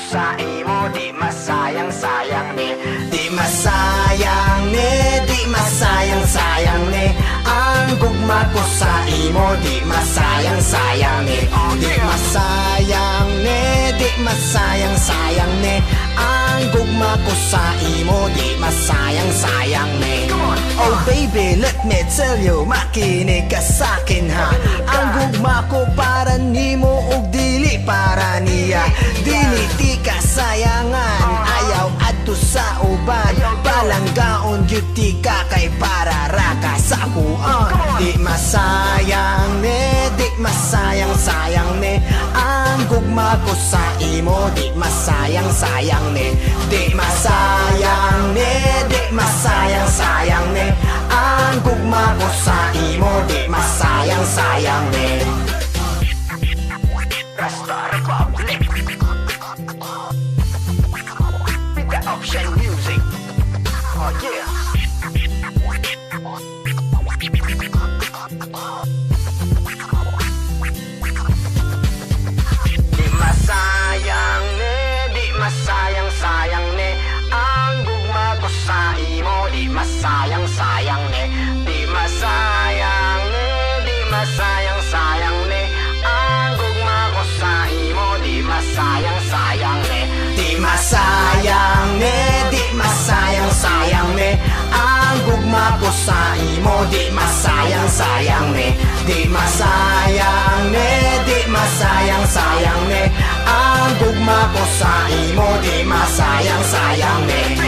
sa imo, di masayang-sayang ni. Di masayang ni, di masayang-sayang ni. Ang gugma ko sa imo, di masayang-sayang ni. Di masayang ni, di masayang-sayang ni. Ang gugma ko sa imo, di masayang-sayang ni. Oh baby, let me tell you, makinig ka sa'kin ha. Ang gugma ko para nimo ug dili para niya. Dili di kasayangan, ayaw adto sa uban. Palanggaon gyud ti ka kay para ra ka sa kuan. Di masayang ni, di masayang-sayang ni. Ang gugma ko sa imo, di masayang-sayang ni. Di masayang ni, di masayang-sayang ni. Ang gugma ko sa imo, di masayang-sayang ni. Rasta Republic with the option music. Oh yeah. Di masayang ni, di masayang-sayang ni. Ang gugma ko sa imo, di masayang-sayang ni. Di masayang ni, di masayang-sayang ni. Ang gugma ko sa imo, di masayang-sayang ni. Di masayang ni, di masayang-sayang ni. Ang gugma ko sa imo, di masayang-sayang ni. Di masayang ni, di masayang-sayang ni. Ang gugma ko sa imo, di masayang-sayang ni.